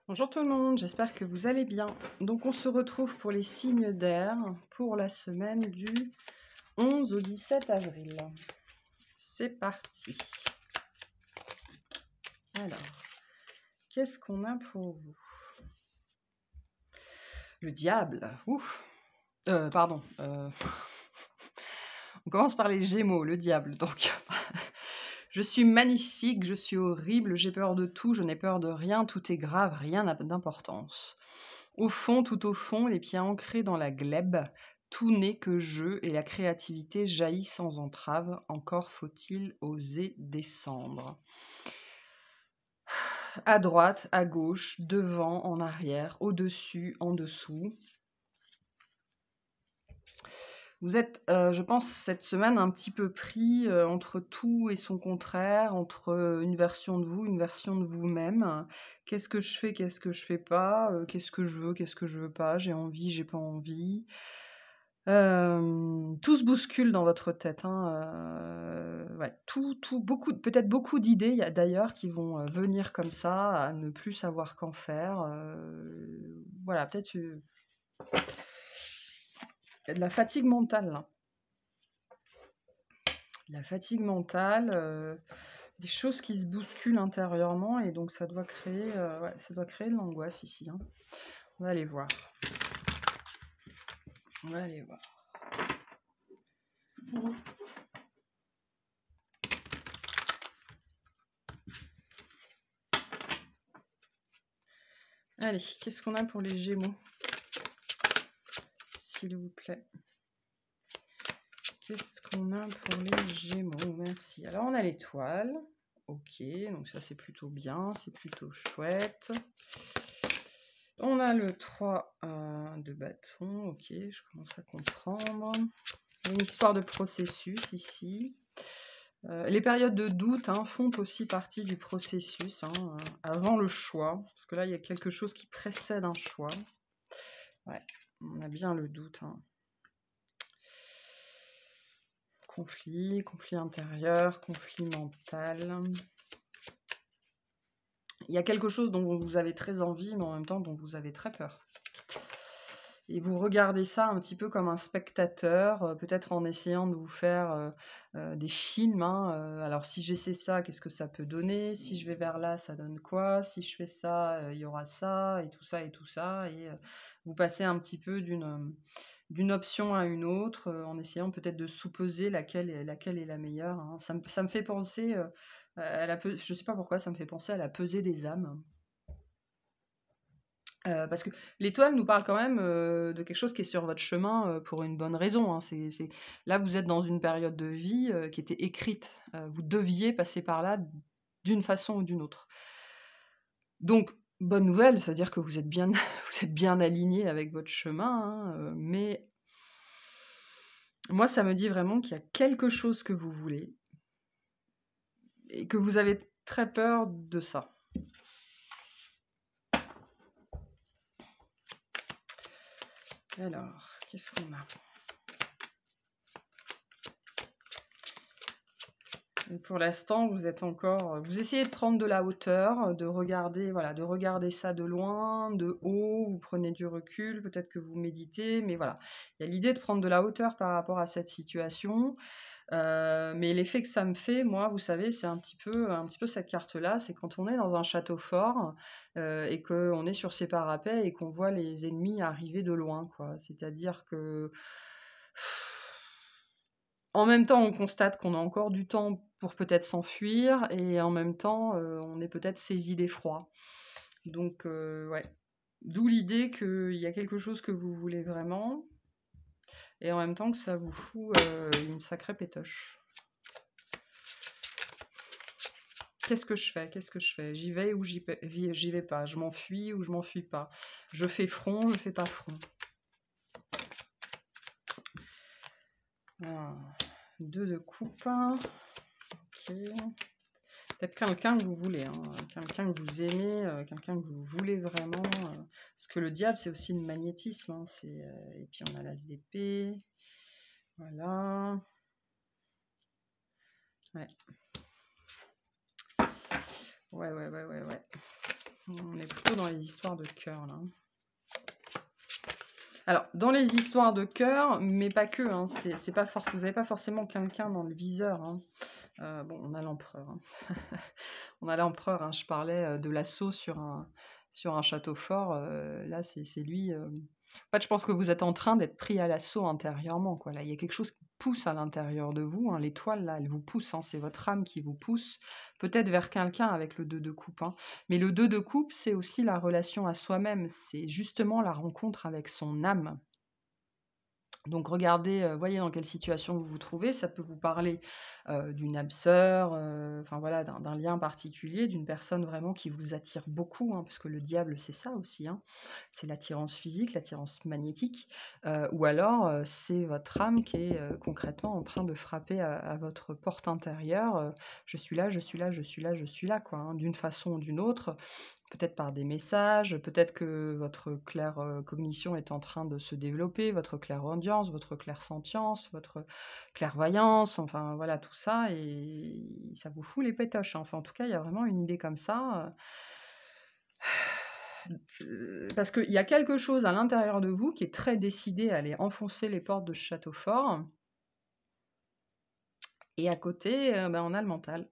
Bonjour tout le monde, j'espère que vous allez bien. Donc on se retrouve pour les signes d'air pour la semaine du 11 au 17 avril. C'est parti. Alors, qu'est-ce qu'on a pour vous? Le diable, ouf. Pardon. On commence par les Gémeaux, le diable. Donc, je suis magnifique, je suis horrible, j'ai peur de tout, je n'ai peur de rien, tout est grave, rien n'a d'importance. Au fond, tout au fond, les pieds ancrés dans la glèbe, tout n'est que jeu et la créativité jaillit sans entrave, encore faut-il oser descendre. À droite, à gauche, devant, en arrière, au-dessus, en dessous. Vous êtes, je pense, cette semaine un petit peu pris entre tout et son contraire, entre une version de vous, une version de vous-même. Qu'est-ce que je fais, qu'est-ce que je fais pas, qu'est-ce que je veux, qu'est-ce que je veux pas, j'ai envie, j'ai pas envie. Tout se bouscule dans votre tête, hein, ouais, beaucoup, peut-être beaucoup d'idées, d'ailleurs, qui vont venir comme ça, à ne plus savoir qu'en faire. Voilà, peut-être il y a de la fatigue mentale, là. La fatigue mentale, des choses qui se bousculent intérieurement et donc ça doit créer, ouais, ça doit créer de l'angoisse ici, hein. On va aller voir. On va aller voir. Allez, qu'est-ce qu'on a pour les Gémeaux? S'il vous plaît. Qu'est-ce qu'on a pour les Gémeaux? Merci. Alors, on a l'étoile. Ok, donc ça, c'est plutôt bien. C'est plutôt chouette. On a le 3 de bâton. Ok, je commence à comprendre. Il y a une histoire de processus ici. Les périodes de doute font aussi partie du processus, avant le choix. Parce que là, il y a quelque chose qui précède un choix. Ouais, on a bien le doute. Conflit intérieur, conflit mental. Il y a quelque chose dont vous avez très envie, mais en même temps dont vous avez très peur. Et vous regardez ça un petit peu comme un spectateur, peut-être en essayant de vous faire des films. Alors si j'essaie ça, qu'est-ce que ça peut donner? Si je vais vers là, ça donne quoi? Si je fais ça, il y aura ça, et tout ça, et tout ça. Et vous passez un petit peu d'une option à une autre, en essayant peut-être de sous-peser laquelle est la meilleure. Ça me fait penser, je ne sais pas pourquoi, ça me fait penser à la pesée des âmes. Parce que l'étoile nous parle quand même de quelque chose qui est sur votre chemin pour une bonne raison. Là, vous êtes dans une période de vie qui était écrite. Vous deviez passer par là d'une façon ou d'une autre. Donc, bonne nouvelle, c'est-à-dire que vous êtes bien, vous êtes bien aligné avec votre chemin, mais moi, ça me dit vraiment qu'il y a quelque chose que vous voulez et que vous avez très peur de ça. Alors, qu'est-ce qu'on a? Et pour l'instant, vous essayez de prendre de la hauteur, de regarder ça de loin, de haut, vous prenez du recul, peut-être que vous méditez, mais voilà. Il y a l'idée de prendre de la hauteur par rapport à cette situation. Mais l'effet que ça me fait, moi, vous savez, c'est un petit peu cette carte-là, c'est quand on est dans un château fort et qu'on est sur ses parapets et qu'on voit les ennemis arriver de loin, quoi. C'est-à-dire que en même temps, on constate qu'on a encore du temps pour peut-être s'enfuir et en même temps, on est peut-être saisi d'effroi. Donc ouais, d'où l'idée qu'il y a quelque chose que vous voulez vraiment et en même temps que ça vous fout une sacrée pétoche. Qu'est-ce que je fais? J'y vais ou j'y vais pas? Je m'enfuis ou je m'enfuis pas? Je fais front, je fais pas front? Ah, 2 de coupe. Ok. Peut-être quelqu'un que vous voulez, quelqu'un que vous aimez, quelqu'un que vous voulez vraiment. Parce que le diable, c'est aussi le magnétisme. Et puis on a l'as d'épée. Voilà. Ouais. Ouais. On est plutôt dans les histoires de cœur, là. Alors, dans les histoires de cœur, mais pas que, hein, c'est pas vous n'avez pas forcément quelqu'un dans le viseur, hein. Bon, on a l'empereur, hein. On a l'empereur, hein. Je parlais de l'assaut sur un château fort. Là, c'est lui. En fait, je pense que vous êtes en train d'être pris à l'assaut intérieurement, quoi. Là, il y a quelque chose qui pousse à l'intérieur de vous, hein. L'étoile, là, elle vous pousse, hein. C'est votre âme qui vous pousse, peut-être vers quelqu'un avec le 2 de coupe, hein. Mais le 2 de coupe, c'est aussi la relation à soi-même. C'est justement la rencontre avec son âme. Donc regardez, voyez dans quelle situation vous vous trouvez. Ça peut vous parler, d'une âme sœur, enfin voilà, d'un lien particulier, d'une personne vraiment qui vous attire beaucoup, hein, parce que le diable, c'est ça aussi, hein. C'est l'attirance physique, l'attirance magnétique, ou alors, c'est votre âme qui est, concrètement en train de frapper à votre porte intérieure, «Je suis là, je suis là, je suis là, je suis là», quoi, hein, d'une façon ou d'une autre. Peut-être par des messages, peut-être que votre cognition est en train de se développer, votre clairaudience, votre clairsentience, votre clairvoyance, enfin voilà tout ça et ça vous fout les pétoches, hein. Enfin en tout cas, il y a vraiment une idée comme ça, parce qu'il y a quelque chose à l'intérieur de vous qui est très décidé à aller enfoncer les portes de ce château fort et à côté, on a le mental.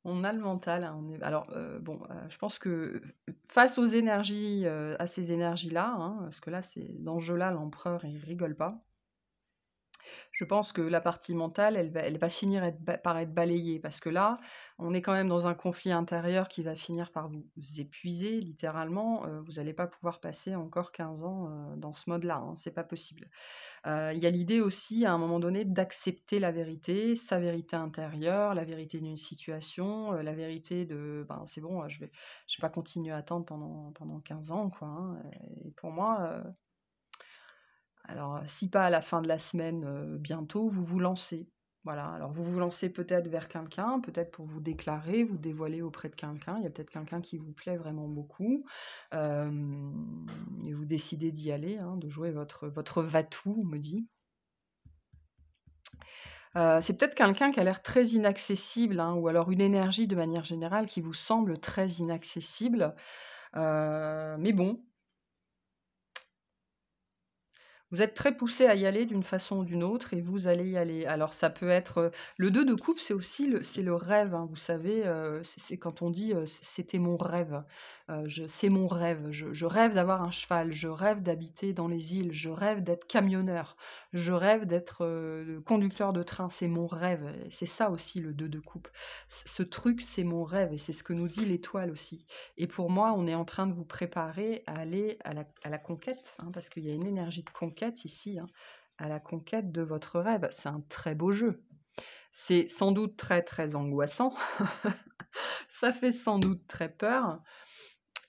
On a le mental, hein, on est alors, bon, je pense que face aux énergies, à ces énergies-là, hein, parce que là, c'est dans ce jeu-là, l'empereur, il rigole pas. Je pense que la partie mentale, elle va finir par être balayée parce que là, on est quand même dans un conflit intérieur qui va finir par vous épuiser littéralement, vous allez pas pouvoir passer encore 15 ans, dans ce mode-là, hein, c'est pas possible. Il y a l'idée aussi, à un moment donné, d'accepter la vérité, sa vérité intérieure, la vérité d'une situation, la vérité de: «Ben, c'est bon, je vais pas continuer à attendre pendant 15 ans, quoi», hein, et pour moi, alors, si pas à la fin de la semaine, bientôt, vous vous lancez. Voilà, alors vous vous lancez peut-être vers quelqu'un, peut-être pour vous déclarer, vous dévoiler auprès de quelqu'un. Il y a peut-être quelqu'un qui vous plaît vraiment beaucoup, et vous décidez d'y aller, hein, de jouer votre va-tout, on me dit. C'est peut-être quelqu'un qui a l'air très inaccessible, hein, ou alors une énergie de manière générale qui vous semble très inaccessible, mais bon, vous êtes très poussé à y aller d'une façon ou d'une autre et vous allez y aller. Alors ça peut être, le 2 de coupe, c'est aussi le rêve, hein, vous savez, c'est quand on dit, «C'était mon rêve», je c'est mon rêve, je rêve d'avoir un cheval, je rêve d'habiter dans les îles, je rêve d'être camionneur, je rêve d'être, conducteur de train, c'est mon rêve et c'est ça aussi le 2 de coupe. Ce truc, c'est mon rêve et c'est ce que nous dit l'étoile aussi. Et pour moi, on est en train de vous préparer à aller à la conquête, hein, parce qu'il y a une énergie de conquête ici, hein, à la conquête de votre rêve. C'est un très beau jeu. C'est sans doute très, très angoissant. Ça fait sans doute très peur,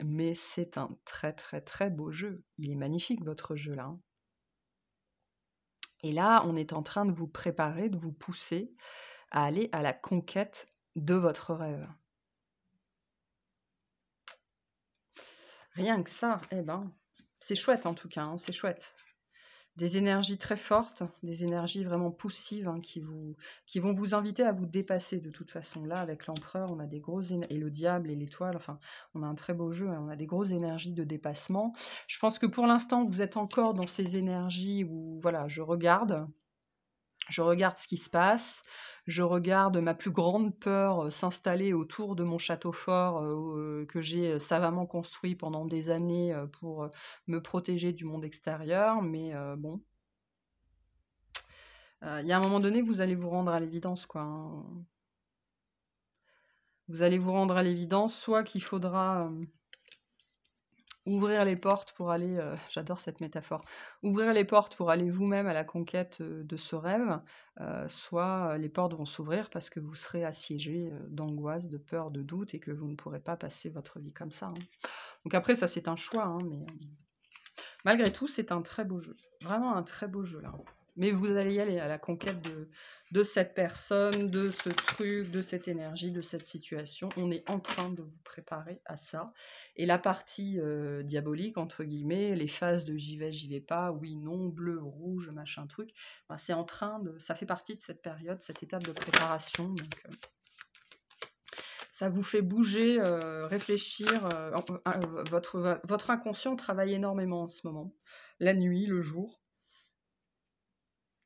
mais c'est un très, très, très beau jeu. Il est magnifique votre jeu là, hein. Et là, on est en train de vous préparer, de vous pousser à aller à la conquête de votre rêve. Rien que ça, eh ben, c'est chouette en tout cas, hein, c'est chouette. Des énergies très fortes, des énergies vraiment poussives, hein, qui vont vous inviter à vous dépasser de toute façon. Là, avec l'empereur, on a des grosses et le diable et l'étoile, enfin, on a un très beau jeu, hein, on a des grosses énergies de dépassement. Je pense que pour l'instant, vous êtes encore dans ces énergies où, voilà, je regarde ce qui se passe, je regarde ma plus grande peur, s'installer autour de mon château fort, que j'ai, savamment construit pendant des années, pour, me protéger du monde extérieur. Mais, bon, il y a un moment donné, vous allez vous rendre à l'évidence, quoi, hein. Vous allez vous rendre à l'évidence, soit qu'il faudra, ouvrir les portes pour aller, j'adore cette métaphore, ouvrir les portes pour aller vous-même à la conquête, de ce rêve, soit, les portes vont s'ouvrir parce que vous serez assiégé, d'angoisse, de peur, de doute et que vous ne pourrez pas passer votre vie comme ça, hein. Donc après ça, c'est un choix, hein, mais, malgré tout, c'est un très beau jeu. Vraiment un très beau jeu, là. Mais vous allez y aller à la conquête de cette personne, de ce truc, de cette énergie, de cette situation. On est en train de vous préparer à ça. Et la partie diabolique, entre guillemets, les phases de j'y vais pas, oui, non, bleu, rouge, machin truc, ben, c'est en train de. Ça fait partie de cette période, cette étape de préparation. Donc, Ça vous fait bouger, réfléchir, votre inconscient travaille énormément en ce moment, la nuit, le jour,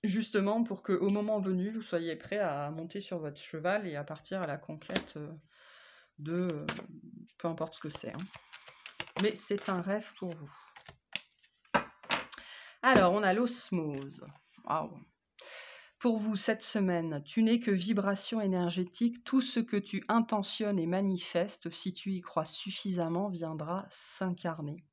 justement pour qu'au moment venu, vous soyez prêt à monter sur votre cheval et à partir à la conquête, de, peu importe ce que c'est, hein. Mais c'est un rêve pour vous. Alors, on a l'osmose. Waouh! Pour vous, cette semaine, tu n'es que vibration énergétique. Tout ce que tu intentionnes et manifestes, si tu y crois suffisamment, viendra s'incarner.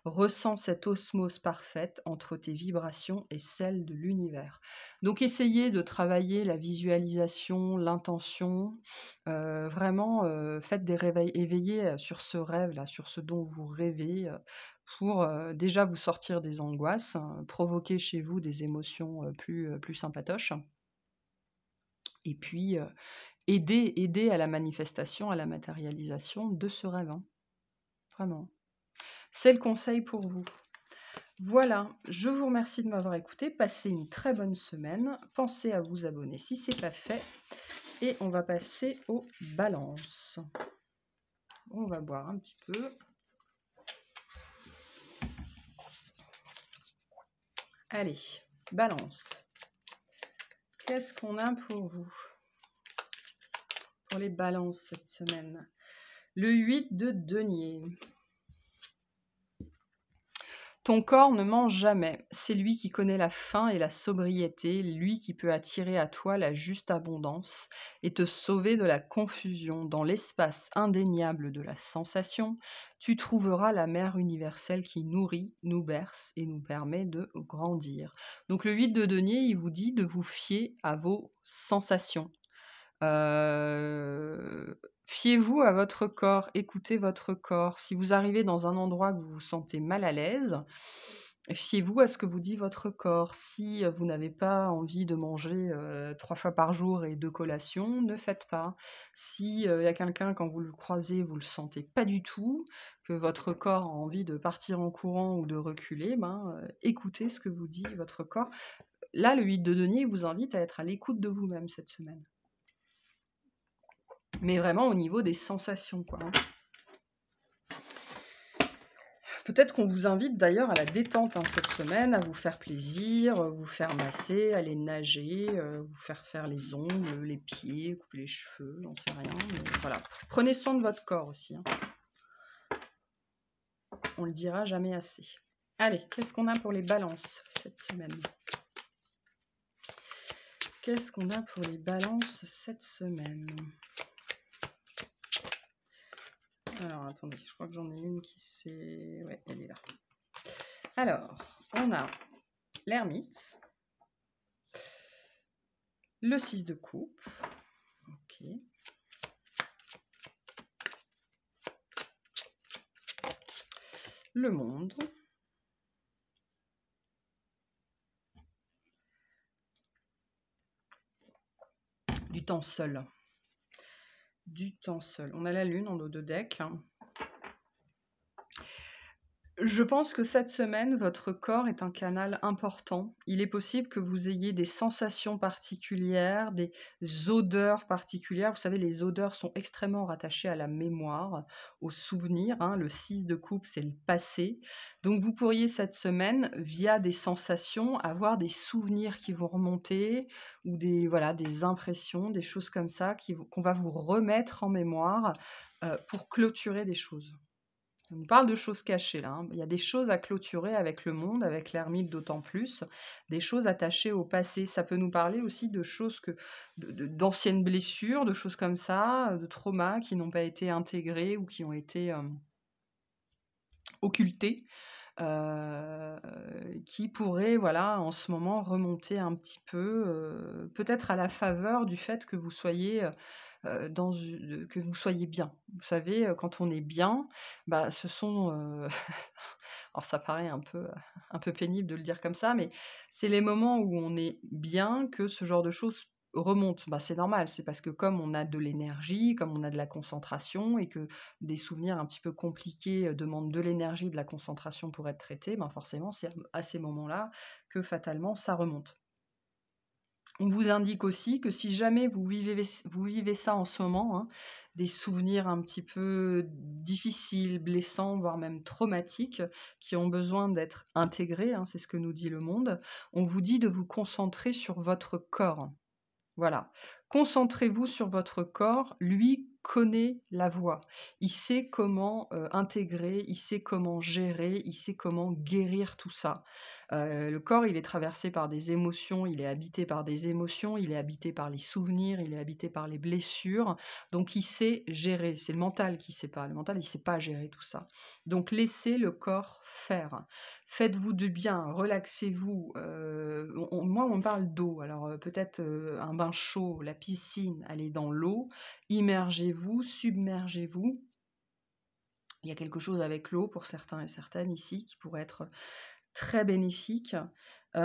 Ressens cette osmose parfaite entre tes vibrations et celles de l'univers. Donc, essayez de travailler la visualisation, l'intention. Vraiment, faites des réveils éveillés sur ce rêve-là, sur ce dont vous rêvez, pour déjà vous sortir des angoisses, provoquer chez vous des émotions plus sympatoches. Et puis, aider à la manifestation, à la matérialisation de ce rêve, hein. Vraiment. C'est le conseil pour vous. Voilà, je vous remercie de m'avoir écouté. Passez une très bonne semaine. Pensez à vous abonner si ce n'est pas fait. Et on va passer aux balances. On va boire un petit peu. Allez, balance. Qu'est-ce qu'on a pour vous? Pour les balances cette semaine. Le 8 de denier. Ton corps ne mange jamais. C'est lui qui connaît la faim et la sobriété, lui qui peut attirer à toi la juste abondance et te sauver de la confusion. Dans l'espace indéniable de la sensation, tu trouveras la mère universelle qui nourrit, nous berce et nous permet de grandir. Donc le 8 de denier, il vous dit de vous fier à vos sensations. Fiez-vous à votre corps, écoutez votre corps. Si vous arrivez dans un endroit que vous vous sentez mal à l'aise, fiez-vous à ce que vous dit votre corps. Si vous n'avez pas envie de manger 3 fois par jour et 2 collations, ne faites pas. Si, y a quelqu'un, quand vous le croisez, vous le sentez pas du tout, que votre corps a envie de partir en courant ou de reculer, écoutez ce que vous dit votre corps. Là, le 8 de denier vous invite à être à l'écoute de vous-même cette semaine. Mais vraiment au niveau des sensations, quoi, hein. Peut-être qu'on vous invite d'ailleurs à la détente, hein, cette semaine, à vous faire plaisir, vous faire masser, aller nager, vous faire les ongles, les pieds, couper les cheveux, j'en sais rien. Mais voilà. Prenez soin de votre corps aussi, hein. On le dira jamais assez. Allez, qu'est-ce qu'on a pour les balances cette semaine? Qu'est-ce qu'on a pour les balances cette semaine? Alors, attendez, je crois que j'en ai une qui s'est... Ouais, elle est là. Alors, on a l'ermite, le 6 de coupe, ok, le monde, du temps seul. Du temps seul. On a la lune en dos de deck. Je pense que cette semaine, votre corps est un canal important. Il est possible que vous ayez des sensations particulières, des odeurs particulières. Vous savez, les odeurs sont extrêmement rattachées à la mémoire, aux souvenirs, hein. Le 6 de coupe, c'est le passé. Donc, vous pourriez cette semaine, via des sensations, avoir des souvenirs qui vont remonter ou des impressions, des choses comme ça qu'on va vous remettre en mémoire pour clôturer des choses. On parle de choses cachées là, hein. Il y a des choses à clôturer avec le monde, avec l'ermite d'autant plus, des choses attachées au passé. Ça peut nous parler aussi de choses d'anciennes blessures, de choses comme ça, de traumas qui n'ont pas été intégrés ou qui ont été occultés, qui pourraient, voilà, en ce moment remonter un petit peu, peut-être à la faveur du fait que vous soyez que vous soyez bien. Vous savez, quand on est bien, ce sont, alors ça paraît un peu pénible de le dire comme ça, mais c'est les moments où on est bien que ce genre de choses remonte. C'est normal, c'est parce que comme on a de l'énergie, comme on a de la concentration et que des souvenirs un petit peu compliqués demandent de l'énergie, de la concentration pour être traités, forcément c'est à ces moments-là que fatalement ça remonte. On vous indique aussi que si jamais vous vivez ça en ce moment, hein, des souvenirs un petit peu difficiles, blessants, voire même traumatiques, qui ont besoin d'être intégrés, hein, c'est ce que nous dit le monde, on vous dit de vous concentrer sur votre corps. Voilà. Concentrez-vous sur votre corps. Lui connaît la voie. Il sait comment intégrer, il sait comment gérer, il sait comment guérir tout ça. Le corps, il est traversé par des émotions, il est habité par des émotions, il est habité par les souvenirs, il est habité par les blessures. Donc, il sait gérer. C'est le mental qui ne sait pas. Le mental, il ne sait pas gérer tout ça. Donc, laissez le corps faire. Faites-vous du bien, relaxez-vous. Moi, on me parle d'eau. Alors, peut-être un bain chaud, la piscine, allez dans l'eau, immergez-vous, submergez-vous. Il y a quelque chose avec l'eau pour certains et certaines ici qui pourrait être très bénéfique. Il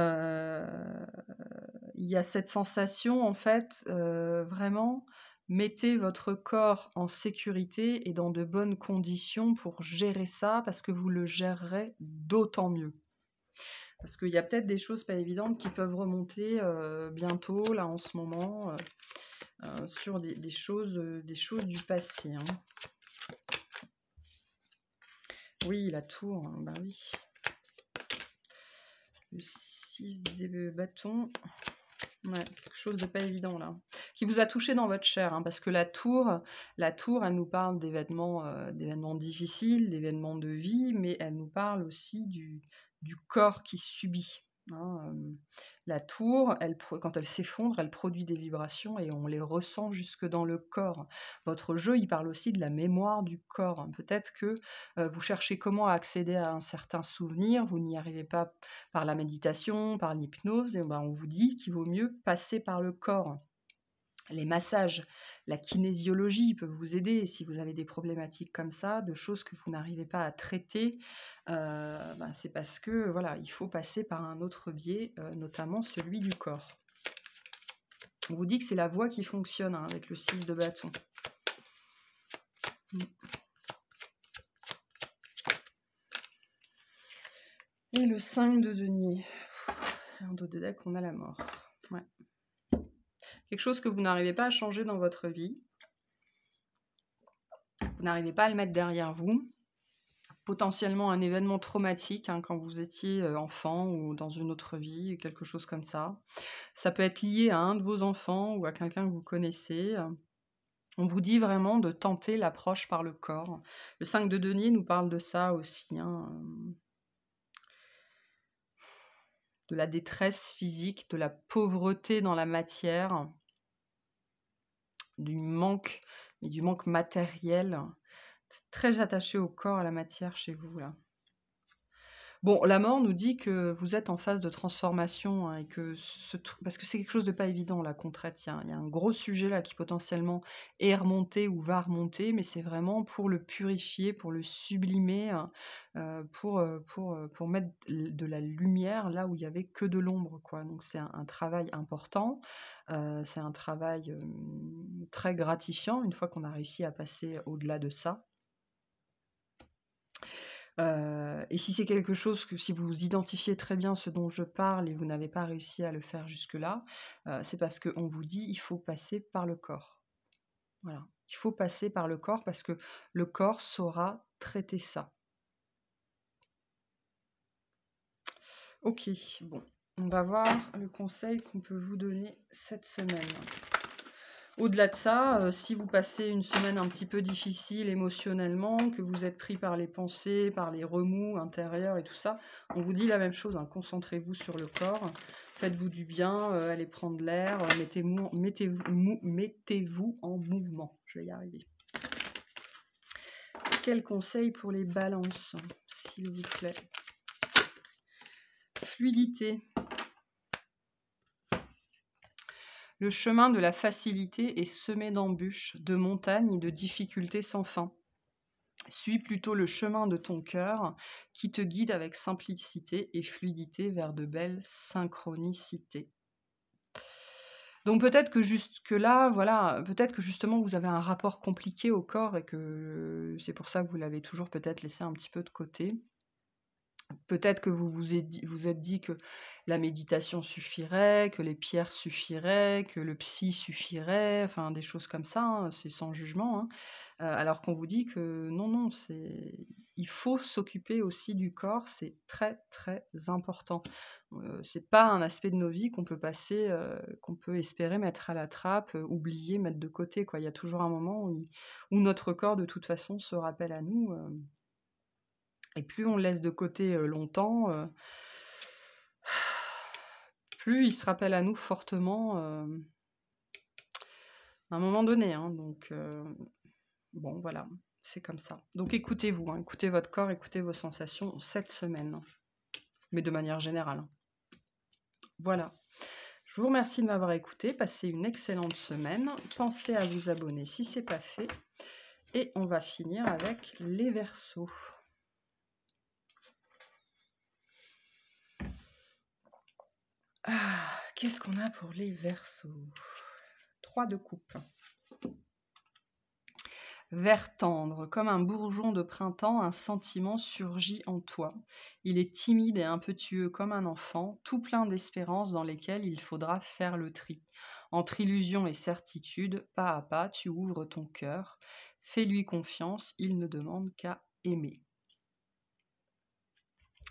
y a cette sensation, en fait, vraiment, mettez votre corps en sécurité et dans de bonnes conditions pour gérer ça, parce que vous le gérerez d'autant mieux. Parce qu'il y a peut-être des choses pas évidentes qui peuvent remonter bientôt, là, en ce moment, sur des choses du passé. Hein. Oui, la tour, bah oui. Le 6 des bâtons. Ouais, quelque chose de pas évident là. Qui vous a touché dans votre chair, hein, parce que la tour, elle nous parle d'événements difficiles, d'événements de vie, mais elle nous parle aussi du corps qui subit. Hein, la tour, quand elle s'effondre, elle produit des vibrations et on les ressent jusque dans le corps. Votre jeu, il parle aussi de la mémoire du corps. Hein. Peut-être que vous cherchez comment accéder à un certain souvenir, vous n'y arrivez pas par la méditation, par l'hypnose, et ben, on vous dit qu'il vaut mieux passer par le corps. Les massages, la kinésiologie peuvent vous aider si vous avez des problématiques comme ça, de choses que vous n'arrivez pas à traiter. Ben, c'est parce que voilà, il faut passer par un autre biais, notamment celui du corps. On vous dit que c'est la voie qui fonctionne hein, avec le 6 de bâton. Et le 5 de denier. En dos de deck, on a la mort. Ouais. Quelque chose que vous n'arrivez pas à changer dans votre vie. Vous n'arrivez pas à le mettre derrière vous. Potentiellement un événement traumatique hein, quand vous étiez enfant ou dans une autre vie, quelque chose comme ça. Ça peut être lié à un de vos enfants ou à quelqu'un que vous connaissez. On vous dit vraiment de tenter l'approche par le corps. Le 5 de denier nous parle de ça aussi. Hein, de la détresse physique, de la pauvreté dans la matière, du manque, mais du manque matériel. Très attaché au corps, à la matière chez vous, là. Bon, la mort nous dit que vous êtes en phase de transformation hein, et que parce que c'est quelque chose de pas évident là qu'on traite. Il y a un gros sujet là qui potentiellement est remonté ou va remonter, mais c'est vraiment pour le purifier, pour le sublimer, hein, pour mettre de la lumière là où il y avait que de l'ombre, quoi. Donc c'est un travail important, c'est un travail très gratifiant une fois qu'on a réussi à passer au-delà de ça. Et si c'est quelque chose si vous identifiez très bien ce dont je parle et vous n'avez pas réussi à le faire jusque-là, c'est parce qu'on vous dit: «Il faut passer par le corps». Voilà, il faut passer par le corps parce que le corps saura traiter ça. OK, bon, on va voir le conseil qu'on peut vous donner cette semaine. Au-delà de ça, si vous passez une semaine un petit peu difficile émotionnellement, que vous êtes pris par les pensées, par les remous intérieurs et tout ça, on vous dit la même chose, hein, concentrez-vous sur le corps, faites-vous du bien, allez prendre l'air, mettez-vous en mouvement. Je vais y arriver. Quel conseil pour les balances, s'il vous plaît? Fluidité. Le chemin de la facilité est semé d'embûches, de montagnes et de difficultés sans fin. Suis plutôt le chemin de ton cœur qui te guide avec simplicité et fluidité vers de belles synchronicités. Donc peut-être que jusque-là, voilà, peut-être que justement vous avez un rapport compliqué au corps et que c'est pour ça que vous l'avez toujours peut-être laissé un petit peu de côté. Peut-être que vous êtes dit que la méditation suffirait, que les pierres suffiraient, que le psy suffirait, enfin des choses comme ça, hein, c'est sans jugement, hein. Alors qu'on vous dit que non, non, il faut s'occuper aussi du corps, c'est très, très important. C'est pas un aspect de nos vies qu'on peut passer, qu'on peut espérer mettre à la trappe, oublier, mettre de côté, quoi. Il y a toujours un moment où notre corps, de toute façon, se rappelle à nous, et plus on le laisse de côté, longtemps, plus il se rappelle à nous fortement, à un moment donné, hein, donc bon, voilà, c'est comme ça. Donc écoutez-vous, hein, écoutez votre corps, écoutez vos sensations cette semaine, mais de manière générale, hein. Voilà. Je vous remercie de m'avoir écouté, passez une excellente semaine. Pensez à vous abonner si ce n'est pas fait et on va finir avec les Verseaux. Ah, qu'est-ce qu'on a pour les Verseaux? 3 de coupe. Vert tendre, comme un bourgeon de printemps, un sentiment surgit en toi. Il est timide et impétueux comme un enfant, tout plein d'espérances dans lesquelles il faudra faire le tri. Entre illusion et certitude, pas à pas, tu ouvres ton cœur. Fais-lui confiance, il ne demande qu'à aimer.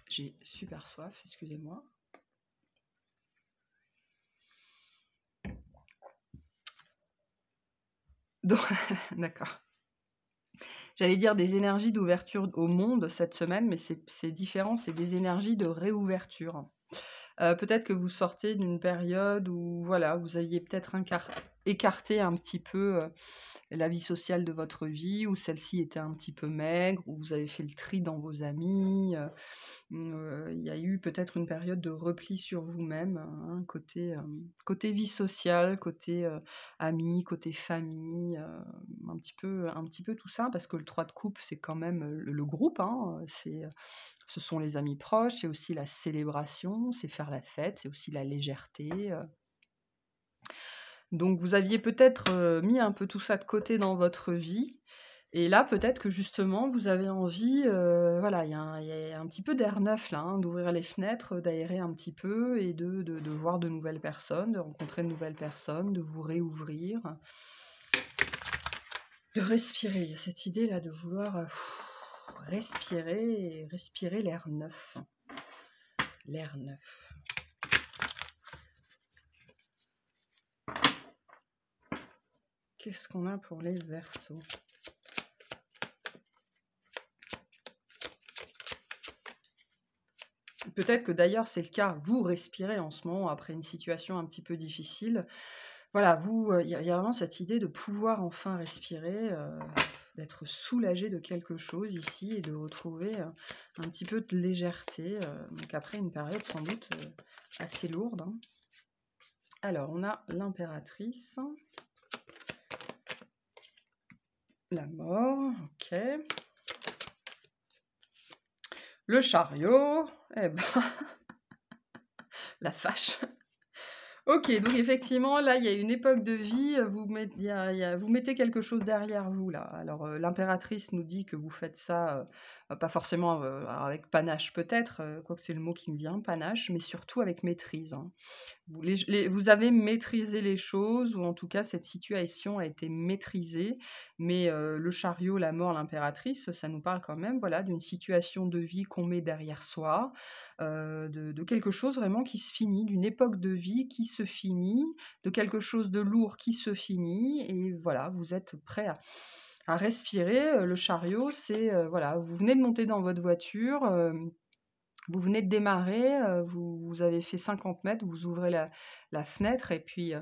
J'ai super soif, excusez-moi. D'accord. J'allais dire des énergies d'ouverture au monde cette semaine, mais c'est différent, c'est des énergies de réouverture. Peut-être que vous sortez d'une période où voilà, vous aviez peut-être écarté un petit peu la vie sociale de votre vie, où celle-ci était un petit peu maigre, où vous avez fait le tri dans vos amis. Il y a eu peut-être une période de repli sur vous-même, hein, côté vie sociale, côté amis, côté famille, un petit peu tout ça, parce que le 3 de coupe, c'est quand même le groupe, hein, ce sont les amis proches, c'est aussi la célébration, c'est faire la fête, c'est aussi la légèreté. Donc vous aviez peut-être mis un peu tout ça de côté dans votre vie. Et là, peut-être que justement, vous avez envie, voilà, il y a un petit peu d'air neuf là, hein, d'ouvrir les fenêtres, d'aérer un petit peu et de voir de nouvelles personnes, de rencontrer de nouvelles personnes, de vous réouvrir, de respirer. Il y a cette idée là de vouloir respirer et respirer l'air neuf. L'air neuf. Qu'est-ce qu'on a pour les Verseaux? Peut-être que d'ailleurs c'est le cas, vous respirez en ce moment après une situation un petit peu difficile. Voilà, il y a vraiment cette idée de pouvoir enfin respirer, d'être soulagé de quelque chose ici et de retrouver, un petit peu de légèreté, donc après une période sans doute, assez lourde, hein. Alors on a l'impératrice. La mort, OK. Le chariot, eh ben, la vache. OK, donc effectivement, là, il y a une époque de vie, vous mettez quelque chose derrière vous, là. Alors, l'impératrice nous dit que vous faites ça, pas forcément, alors avec panache peut-être, quoique c'est le mot qui me vient, panache, mais surtout avec maîtrise, hein. Vous avez maîtrisé les choses, ou en tout cas cette situation a été maîtrisée, mais le chariot, la mort, l'impératrice, ça nous parle quand même, voilà, d'une situation de vie qu'on met derrière soi, de quelque chose vraiment qui se finit, d'une époque de vie qui se finit, de quelque chose de lourd qui se finit, et voilà, vous êtes prêt à respirer. Le chariot, c'est, voilà, vous venez de monter dans votre voiture, vous venez de démarrer, vous avez fait 50 mètres, vous ouvrez la fenêtre et puis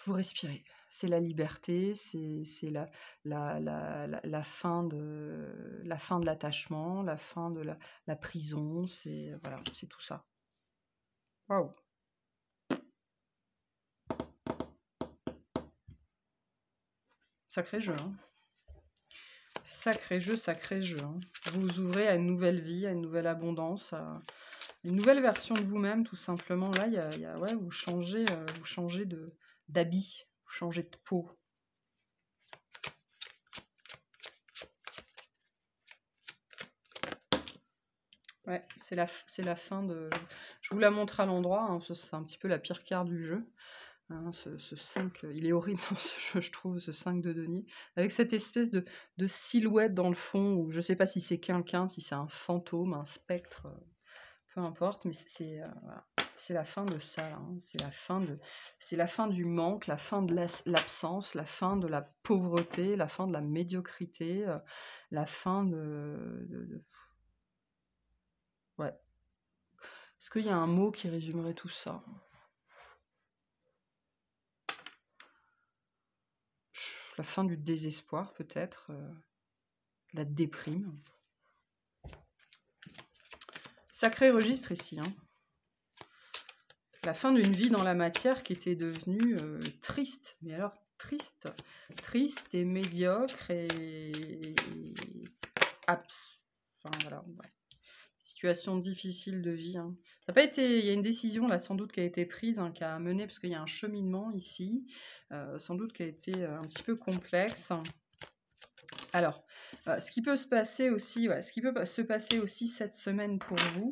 vous respirez. C'est la liberté, c'est la fin de l'attachement, la fin de la prison, c'est voilà, c'est tout ça. Waouh! Sacré jeu, hein. Sacré jeu, hein. Vous vous ouvrez à une nouvelle vie, à une nouvelle abondance, à une nouvelle version de vous-même, tout simplement. Là, ouais, vous changez d'habit, vous changez de peau. Ouais, c'est la fin de... Je vous la montre à l'endroit, hein, parce que c'est un petit peu la pire carte du jeu. Hein, ce 5, il est horrible dans ce jeu, je trouve, ce 5 de denier. Avec cette espèce de silhouette dans le fond, où je ne sais pas si c'est quelqu'un, si c'est un fantôme, un spectre, peu importe, mais voilà. C'est la fin de ça, hein. C'est la fin du manque, la fin de l'absence, la fin de la pauvreté, la fin de la médiocrité, la fin ouais. Est-ce qu'il y a un mot qui résumerait tout ça? La fin du désespoir, peut-être, la déprime. Sacré registre ici, hein. La fin d'une vie dans la matière qui était devenue triste. Mais alors, triste. Triste et médiocre et enfin, voilà, ouais. Situation difficile de vie, hein. Ça n'a pas été... Il y a une décision, là, sans doute, qui a été prise, hein, qui a mené, parce qu'il y a un cheminement ici, sans doute qui a été un petit peu complexe. Alors, ce qui peut se passer aussi, ouais, ce qui peut se passer aussi cette semaine pour vous,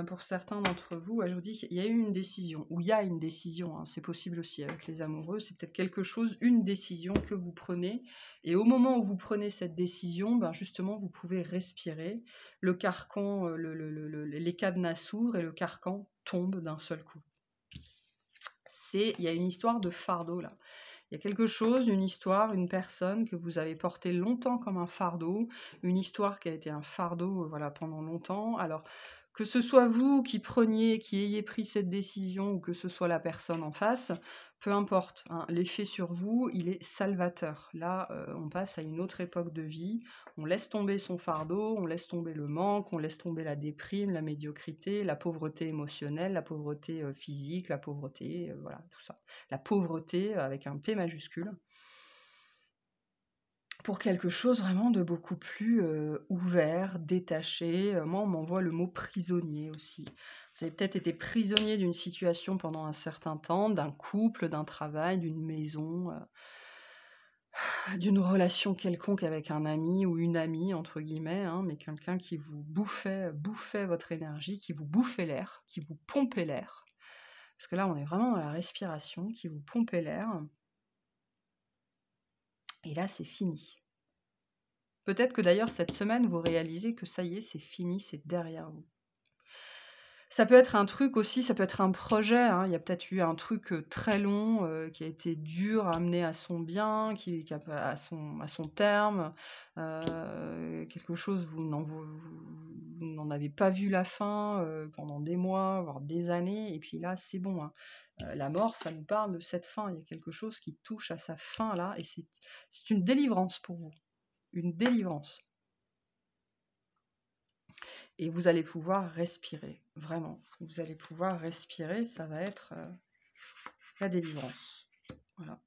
pour certains d'entre vous, ouais, je vous dis qu'il y a eu une décision, ou il y a une décision, hein, c'est possible aussi avec les amoureux, c'est peut-être quelque chose, une décision que vous prenez, et au moment où vous prenez cette décision, ben justement, vous pouvez respirer, le carcan, les cadenas s'ouvrent et le carcan tombe d'un seul coup. Il y a une histoire de fardeau là. Il y a quelque chose, une histoire, une personne que vous avez portée longtemps comme un fardeau, une histoire qui a été un fardeau voilà, pendant longtemps. Alors, que ce soit vous qui ayez pris cette décision ou que ce soit la personne en face, peu importe, hein, l'effet sur vous, il est salvateur. Là, on passe à une autre époque de vie, on laisse tomber son fardeau, on laisse tomber le manque, on laisse tomber la déprime, la médiocrité, la pauvreté émotionnelle, la pauvreté physique, la pauvreté, voilà, tout ça. La pauvreté avec un P majuscule. Pour quelque chose vraiment de beaucoup plus ouvert, détaché. Moi, on m'envoie le mot prisonnier aussi. Vous avez peut-être été prisonnier d'une situation pendant un certain temps, d'un couple, d'un travail, d'une maison, d'une relation quelconque avec un ami ou une amie, entre guillemets, hein, mais quelqu'un qui vous bouffait votre énergie, qui vous bouffait l'air, qui vous pompait l'air. Parce que là, on est vraiment dans la respiration, qui vous pompait l'air. Et là, c'est fini. Peut-être que d'ailleurs, cette semaine, vous réalisez que ça y est, c'est fini, c'est derrière vous. Ça peut être un truc aussi, ça peut être un projet, hein. Il y a peut-être eu un truc très long qui a été dur à mener à son bien, qui a à son terme. Quelque chose, vous n'en avez pas vu la fin pendant des mois, voire des années. Et puis là, c'est bon, hein. La mort, ça nous parle de cette fin. Il y a quelque chose qui touche à sa fin là. Et c'est une délivrance pour vous. Une délivrance. Et vous allez pouvoir respirer, vraiment. Vous allez pouvoir respirer, ça va être la délivrance. Voilà.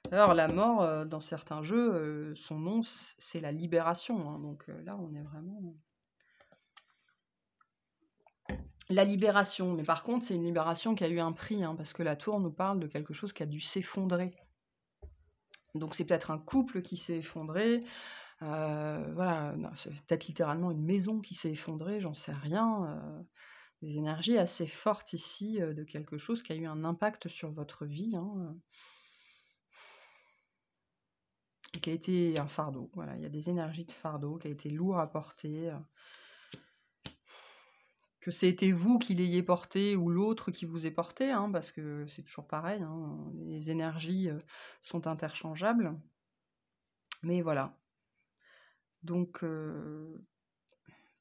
D'ailleurs, la mort, dans certains jeux, son nom, c'est la libération. Hein, donc là, on est vraiment... La libération. Mais par contre, c'est une libération qui a eu un prix, hein, parce que la tour nous parle de quelque chose qui a dû s'effondrer. Donc c'est peut-être un couple qui s'est effondré. Voilà, c'est peut-être littéralement une maison qui s'est effondrée, j'en sais rien. Des énergies assez fortes ici, de quelque chose qui a eu un impact sur votre vie, hein, et qui a été un fardeau. Voilà, il y a des énergies de fardeau, qui a été lourd à porter. Que c'était vous qui l'ayez porté ou l'autre qui vous ait porté, hein, parce que c'est toujours pareil, hein, les énergies sont interchangeables. Mais voilà. Donc,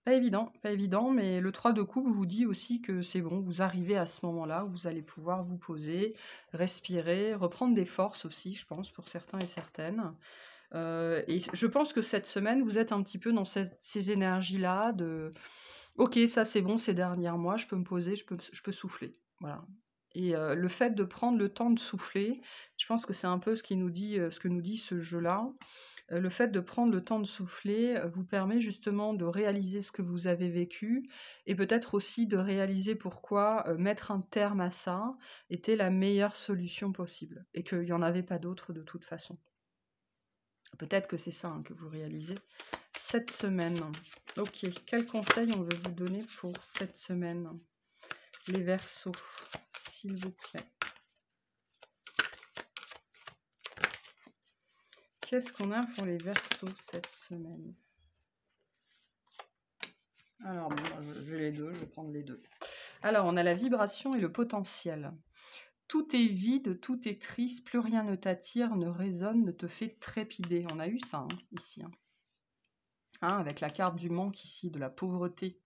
pas évident, mais le 3 de coupe vous dit aussi que c'est bon, vous arrivez à ce moment-là où vous allez pouvoir vous poser, respirer, reprendre des forces aussi, je pense, pour certains et certaines. Et je pense que cette semaine, vous êtes un petit peu dans ces énergies-là de « Ok, ça c'est bon, ces derniers mois, je peux me poser, je peux souffler. » Voilà. Et le fait de prendre le temps de souffler, je pense que c'est un peu ce que nous dit ce jeu-là. Le fait de prendre le temps de souffler vous permet justement de réaliser ce que vous avez vécu et peut-être aussi de réaliser pourquoi mettre un terme à ça était la meilleure solution possible et qu'il n'y en avait pas d'autre de toute façon. Peut-être que c'est ça, hein, que vous réalisez. cette semaine. Ok, quel conseil on veut vous donner pour cette semaine? Les Verseaux, s'il vous plaît. Qu'est-ce qu'on a pour les Verseaux cette semaine? Alors, bon, j'ai les deux, je vais prendre les deux. Alors, on a la vibration et le potentiel. Tout est vide, tout est triste, plus rien ne t'attire, ne résonne, ne te fait trépider. On a eu ça ici. Avec la carte du manque ici, de la pauvreté.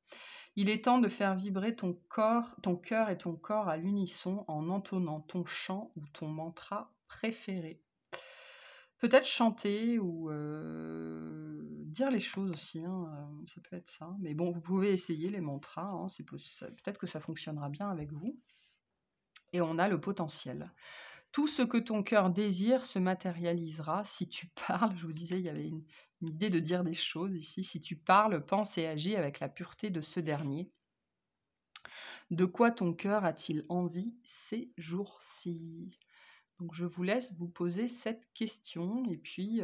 Il est temps de faire vibrer ton cœur et ton corps à l'unisson en entonnant ton chant ou ton mantra préféré. Peut-être chanter ou dire les choses aussi, ça peut être ça. Mais bon, vous pouvez essayer les mantras, peut-être que ça fonctionnera bien avec vous. Et on a le potentiel. Tout ce que ton cœur désire se matérialisera si tu parles. Je vous disais, il y avait une idée de dire des choses ici. Si tu parles, penses et agis avec la pureté de ce dernier. De quoi ton cœur a-t-il envie ces jours-ci? Donc je vous laisse vous poser cette question et puis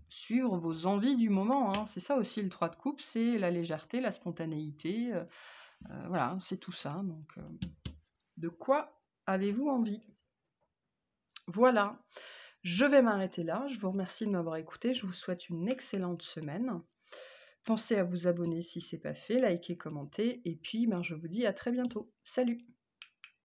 suivre vos envies du moment. C'est ça aussi le 3 de coupe, c'est la légèreté, la spontanéité. Voilà, c'est tout ça. Donc de quoi avez-vous envie? Voilà, je vais m'arrêter là. Je vous remercie de m'avoir écouté. Je vous souhaite une excellente semaine. Pensez à vous abonner si ce n'est pas fait, liker, commenter. Et puis, je vous dis à très bientôt. Salut!